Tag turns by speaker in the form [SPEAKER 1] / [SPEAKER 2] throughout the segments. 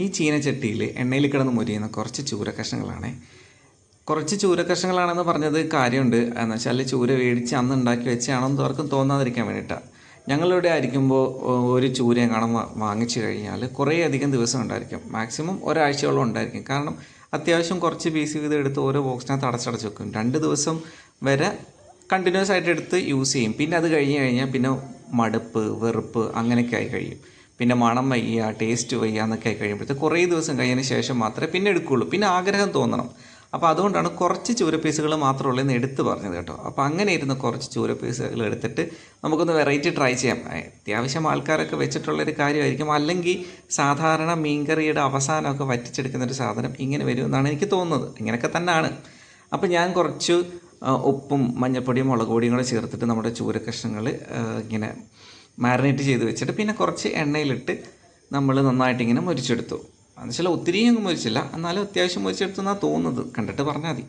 [SPEAKER 1] ഈ ചീനച്ചട്ടിയിൽ എണ്ണയിൽ കിടന്ന് മുരിയുന്ന കുറച്ച് ചൂര കഷ്ണങ്ങളാണ്. കുറച്ച് ചൂര കഷ്ണങ്ങളാണെന്ന് പറഞ്ഞത് കാര്യമുണ്ട്. എന്ന് വെച്ചാൽ ചൂര മേടിച്ച് അന്ന് ഉണ്ടാക്കി വെച്ചാണെന്ന് ആർക്കും തോന്നാതിരിക്കാൻ വേണ്ടിയിട്ടാണ്. ഞങ്ങളിവിടെ ആയിരിക്കുമ്പോൾ ഒരു ചൂരയും കാണാൻ വാങ്ങിച്ചു കഴിഞ്ഞാൽ കുറേ അധികം ദിവസം ഉണ്ടായിരിക്കും. മാക്സിമം ഒരാഴ്ചയോളം ഉണ്ടായിരിക്കും. കാരണം അത്യാവശ്യം കുറച്ച് പീസ് വീതം എടുത്ത് ഓരോ ബോക്സിനകത്ത് അടച്ചടച്ച് വെക്കും. 2 ദിവസം വരെ കണ്ടിന്യൂസ് ആയിട്ട് എടുത്ത് യൂസ് ചെയ്യും. പിന്നെ അത് കഴിഞ്ഞ് കഴിഞ്ഞാൽ പിന്നെ മടുപ്പ്, വെറുപ്പ് അങ്ങനെയൊക്കെ ആയി കഴിയും. പിന്നെ മണം വയ്യ, ടേസ്റ്റ് വയ്യ എന്നൊക്കെ ആയി കഴിയുമ്പോഴത്തേക്ക് കുറേ ദിവസം കഴിഞ്ഞതിന് ശേഷം മാത്രമേ പിന്നെ എടുക്കുകയുള്ളൂ. പിന്നെ ആഗ്രഹം തോന്നണം. അപ്പോൾ അതുകൊണ്ടാണ് കുറച്ച് ചൂര പീസുകൾ മാത്രമുള്ളൂ എന്ന് എടുത്ത് പറഞ്ഞത് കേട്ടോ. അപ്പോൾ അങ്ങനെ ഇരുന്ന് കുറച്ച് ചൂര പീസുകൾ എടുത്തിട്ട് നമുക്കൊന്ന് വെറൈറ്റി ട്രൈ ചെയ്യാം. അത്യാവശ്യം ആൾക്കാരൊക്കെ വെച്ചിട്ടുള്ളൊരു കാര്യമായിരിക്കും. അല്ലെങ്കിൽ സാധാരണ മീൻകറിയുടെ അവസാനമൊക്കെ വറ്റിച്ചെടുക്കുന്നൊരു സാധനം ഇങ്ങനെ വരുമെന്നാണ് എനിക്ക് തോന്നുന്നത്. ഇങ്ങനെയൊക്കെ തന്നെയാണ്. അപ്പോൾ ഞാൻ കുറച്ച് ഉപ്പും മഞ്ഞൾപ്പൊടിയും മുളക് പൊടിയും കൂടെ ചേർത്തിട്ട് നമ്മുടെ ചൂര കഷ്ണങ്ങൾ ഇങ്ങനെ മാരിനേറ്റ് ചെയ്ത് വെച്ചിട്ട് പിന്നെ കുറച്ച് എണ്ണയിലിട്ട് നമ്മൾ നന്നായിട്ടിങ്ങനെ മുരിച്ചെടുത്തു. എന്നുവെച്ചാൽ ഒത്തിരിയും അങ്ങ് മുരിച്ചില്ല, എന്നാലും അത്യാവശ്യം മുരിച്ചെടുത്തു എന്നാണ് തോന്നുന്നത്. കണ്ടിട്ട് പറഞ്ഞാൽ മതി.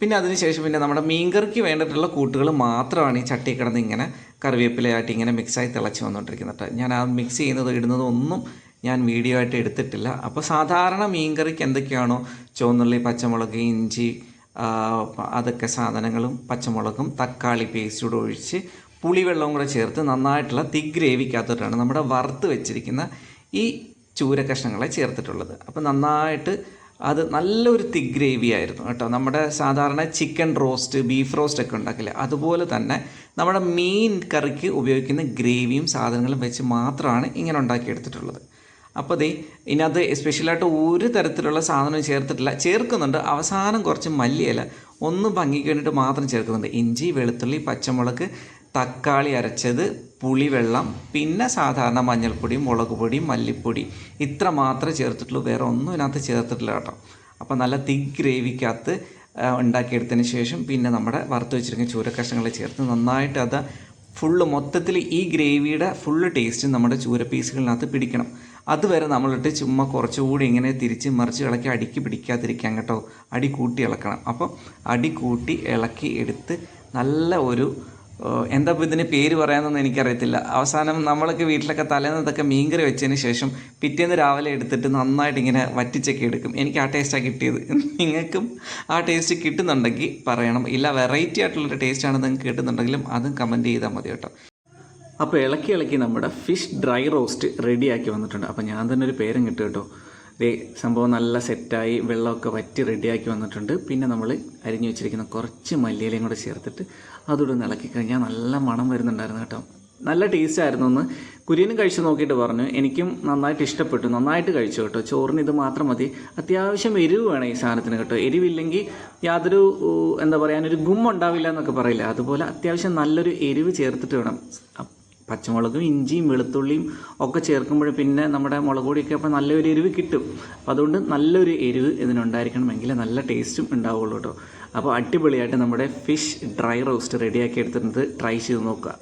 [SPEAKER 1] പിന്നെ അതിനുശേഷം പിന്നെ നമ്മുടെ മീൻകറിക്ക് വേണ്ടിയിട്ടുള്ള കൂട്ടുകൾ മാത്രമാണ് ഈ ചട്ടി കിടന്ന് ഇങ്ങനെ കറിവേപ്പിലയായിട്ട് ഇങ്ങനെ മിക്സായി തിളച്ച് വന്നുകൊണ്ടിരിക്കുന്നത്. ഞാൻ ആ മിക്സ് ചെയ്യുന്നത് ഇടുന്നതും ഒന്നും ഞാൻ വീഡിയോ ആയിട്ട് എടുത്തിട്ടില്ല. അപ്പോൾ സാധാരണ മീൻകറിക്ക് എന്തൊക്കെയാണോ ചുവന്നുള്ളി, പച്ചമുളക്, ഇഞ്ചി, അതൊക്കെ സാധനങ്ങളും പച്ചമുളകും തക്കാളി പേസ്റ്റൂടെ ഒഴിച്ച് പുളിവെള്ളവും കൂടെ ചേർത്ത് നന്നായിട്ടുള്ള തിക്ക് ഗ്രേവിക്കകത്തോട്ടാണ് നമ്മുടെ വറുത്ത് വെച്ചിരിക്കുന്ന ഈ ചൂര കഷ്ണങ്ങളെ ചേർത്തിട്ടുള്ളത്. അപ്പോൾ നന്നായിട്ട് അത് നല്ലൊരു തിക്ക് ഗ്രേവി ആയിരുന്നു കേട്ടോ. നമ്മുടെ സാധാരണ ചിക്കൻ റോസ്റ്റ്, ബീഫ് റോസ്റ്റ് ഒക്കെ ഉണ്ടാക്കില്ലേ, അതുപോലെ തന്നെ നമ്മുടെ മീൻ കറിക്ക് ഉപയോഗിക്കുന്ന ഗ്രേവിയും സാധനങ്ങളും വെച്ച് മാത്രമാണ് ഇങ്ങനെ ഉണ്ടാക്കിയെടുത്തിട്ടുള്ളത്. അപ്പോൾ ഇതിനകത്ത് സ്പെഷ്യലായിട്ട് ഒരു തരത്തിലുള്ള സാധനവും ചേർത്തിട്ടില്ല. ചേർക്കുന്നുണ്ട് അവസാനം കുറച്ച് മല്ലിയില ഒന്ന് ഭംഗിക്ക് വേണ്ടിയിട്ട് മാത്രം ചേർക്കുന്നുണ്ട്. ഇഞ്ചി, വെളുത്തുള്ളി, പച്ചമുളക്, തക്കാളി അരച്ചത്, പുളിവെള്ളം, പിന്നെ സാധാരണ മഞ്ഞൾപ്പൊടി, മുളക് പൊടി, മല്ലിപ്പൊടി, ഇത്ര മാത്രമേ ചേർത്തിട്ടുള്ളൂ. വേറെ ഒന്നും ഇതിനകത്ത് ചേർത്തിട്ടില്ല കേട്ടോ. അപ്പോൾ നല്ല തിക്ക് ഗ്രേവിക്കകത്ത് ഉണ്ടാക്കിയെടുത്തതിന് ശേഷം പിന്നെ നമ്മുടെ വറുത്ത് വെച്ചിരിക്കുന്ന ചൂര കഷ്ണങ്ങളെ ചേർത്ത് നന്നായിട്ട് അത് ഫുള്ള് മൊത്തത്തിൽ ഈ ഗ്രേവിയുടെ ഫുള്ള് ടേസ്റ്റ് നമ്മുടെ ചൂര പീസുകളിനകത്ത് പിടിക്കണം. അതുവരെ നമ്മളിട്ട് ചുമ്മാ കുറച്ചുകൂടി ഇങ്ങനെ തിരിച്ച് മറിച്ച് ഇളക്കി അടിക്ക് പിടിക്കാതിരിക്കാൻ കേട്ടോ. അടി കൂട്ടി ഇളക്കണം. അപ്പം അടി കൂട്ടി ഇളക്കി എടുത്ത് നല്ല ഒരു എന്താ ഇപ്പോൾ ഇതിന് പേര് പറയാമെന്നൊന്നും എനിക്കറിയത്തില്ല. അവസാനം നമ്മളൊക്കെ വീട്ടിലൊക്കെ തലേന്നതൊക്കെ മീൻകറി വെച്ചതിന് ശേഷം പിറ്റേന്ന് രാവിലെ എടുത്തിട്ട് നന്നായിട്ട് ഇങ്ങനെ വറ്റിച്ചൊക്കെ എടുക്കും. എനിക്ക് ആ ടേസ്റ്റാണ് കിട്ടിയത്. നിങ്ങൾക്കും ആ ടേസ്റ്റ് കിട്ടുന്നുണ്ടെങ്കിൽ പറയണം. ഇല്ല വെറൈറ്റി ആയിട്ടുള്ളൊരു ടേസ്റ്റാണ് നിങ്ങൾക്ക് കിട്ടുന്നുണ്ടെങ്കിലും അതും കമൻറ്റ് ചെയ്താൽ മതി കേട്ടോ. അപ്പോൾ ഇളക്കി നമ്മുടെ ഫിഷ് ഡ്രൈ റോസ്റ്റ് റെഡിയാക്കി വന്നിട്ടുണ്ട്. അപ്പോൾ ഞാൻ തന്നെ ഒരു പേരും കിട്ടും കേട്ടോ. സംഭവം നല്ല സെറ്റായി വെള്ളമൊക്കെ വറ്റി റെഡിയാക്കി വന്നിട്ടുണ്ട്. പിന്നെ നമ്മൾ അരിഞ്ഞു വെച്ചിരിക്കുന്ന കുറച്ച് മല്ലിയിലയും കൂടെ ചേർത്തിട്ട് അതോടെ ഇളക്കി കഴിഞ്ഞാൽ നല്ല മണം വരുന്നുണ്ടായിരുന്നു കേട്ടോ. നല്ല ടേസ്റ്റ് ആയിരുന്നു. ഒന്ന് കുര്യനും കഴിച്ച് നോക്കിയിട്ട് പറഞ്ഞു എനിക്കും നന്നായിട്ട് ഇഷ്ടപ്പെട്ടു. നന്നായിട്ട് കഴിച്ചു കേട്ടോ. ചോറിന് ഇത് മാത്രം മതി. അത്യാവശ്യം എരിവ് വേണം ഈ സാധനത്തിന് കേട്ടോ. എരിവില്ലെങ്കിൽ യാതൊരു എന്താ പറയുക ഒരു ഗുമ്മുണ്ടാവില്ല എന്നൊക്കെ പറയില്ല, അതുപോലെ അത്യാവശ്യം നല്ലൊരു എരിവ് ചേർത്തിട്ട് വേണം. പച്ചമുളകും ഇഞ്ചിയും വെളുത്തുള്ളിയും ഒക്കെ ചേർക്കുമ്പോൾ പിന്നെ നമ്മുടെ മുളക് പൊടിയൊക്കെ അപ്പോൾ നല്ലൊരു എരിവ് കിട്ടും. അപ്പോൾ അതുകൊണ്ട് നല്ലൊരു എരിവ് ഇതിനുണ്ടായിരിക്കണമെങ്കിൽ നല്ല ടേസ്റ്റും ഉണ്ടാവുള്ളൂ കേട്ടോ. അപ്പോൾ അടിപൊളിയായിട്ട് നമ്മുടെ ഫിഷ് ഡ്രൈ റോസ്റ്റ് റെഡിയാക്കി എടുത്തിട്ടുണ്ട്. ട്രൈ ചെയ്ത് നോക്കുക.